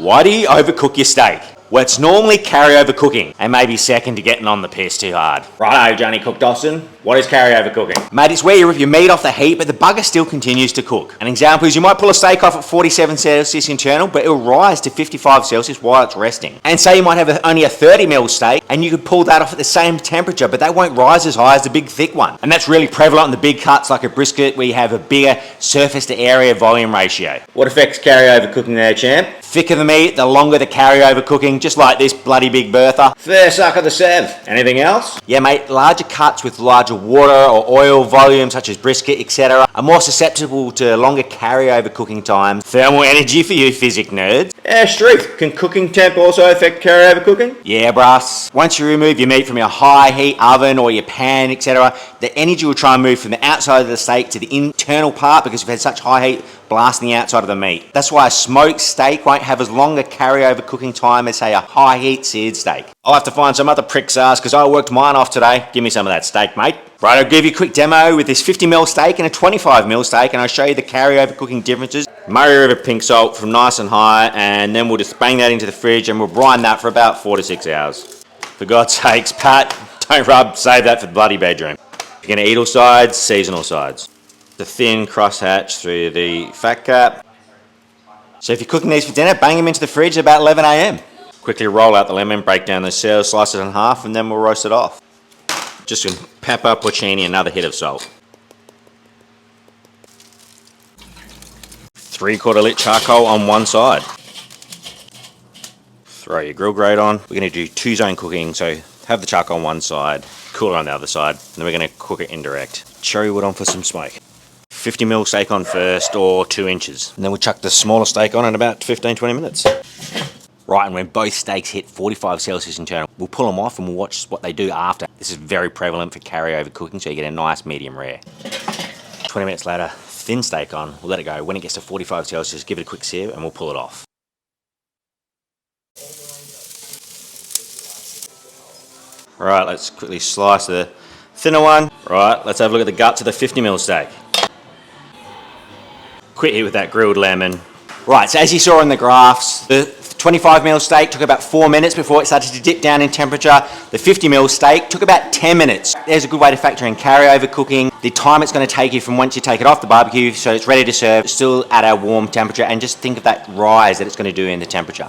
Why do you overcook your steak? Well, it's normally carryover cooking, and maybe second to getting on the piss too hard. Righto, Johnny Cook Dawson. What is carryover cooking? Mate, it's where you rip your meat off the heat, but the bugger still continues to cook. An example is you might pull a steak off at 47 Celsius internal, but it'll rise to 55 Celsius while it's resting. And say you might have only a 30 mil steak, and you could pull that off at the same temperature, but that won't rise as high as the big thick one. And that's really prevalent in the big cuts like a brisket, where you have a bigger surface to area volume ratio. What affects carryover cooking there, champ? Thicker the meat, the longer the carryover cooking, just like this bloody big Bertha. Fair suck of the Sev. Anything else? Yeah, mate, larger cuts with larger water or oil volume, such as brisket, etc., are more susceptible to longer carryover cooking times. Thermal energy for you physics nerds. Yeah, Street. Can cooking temp also affect carryover cooking? Yeah, brass. Once you remove your meat from your high heat oven or your pan, etc., the energy will try and move from the outside of the steak to the internal part because you've had such high heat blasting the outside of the meat. That's why a smoked steak won't have as long a carryover cooking time as, say, a high heat seared steak. I'll have to find some other prick's ass because I worked mine off today. Give me some of that steak, mate. Right, I'll give you a quick demo with this 50 mil steak and a 25 mil steak, and I'll show you the carryover cooking differences. Murray River pink salt from nice and high, and then we'll just bang that into the fridge and we'll brine that for about 4 to 6 hours. For God's sakes, Pat, don't rub, save that for the bloody bedroom. If you're gonna eat all sides, seasonal sides. The thin cross hatch through the fat cap. So if you're cooking these for dinner, bang them into the fridge at about 11 AM. Quickly roll out the lemon, break down the cells, slice it in half, and then we'll roast it off. Just some pepper, porcini, another hit of salt. 3/4 lit charcoal on one side. Throw your grill grate on. We're going to do 2-zone cooking, so have the charcoal on one side, cool it on the other side, and then we're going to cook it indirect. Cherry wood on for some smoke. 50 mil steak on first, or 2 inches. And then we'll chuck the smaller steak on in about 15-20 minutes. Right, and when both steaks hit 45 Celsius internal, we'll pull them off and we'll watch what they do after. This is very prevalent for carryover cooking, so you get a nice medium rare. 20 minutes later, thin steak on, we'll let it go. When it gets to 45 Celsius, give it a quick sieve and we'll pull it off. Right, let's quickly slice the thinner one. Right, let's have a look at the guts of the 50 mil steak. Quick hit with that grilled lemon. Right, so as you saw in the graphs, the 25 mil steak took about 4 minutes before it started to dip down in temperature. The 50 mil steak took about 10 minutes. There's a good way to factor in carryover cooking, the time it's going to take you from once you take it off the barbecue so it's ready to serve, still at a warm temperature, and just think of that rise that it's going to do in the temperature.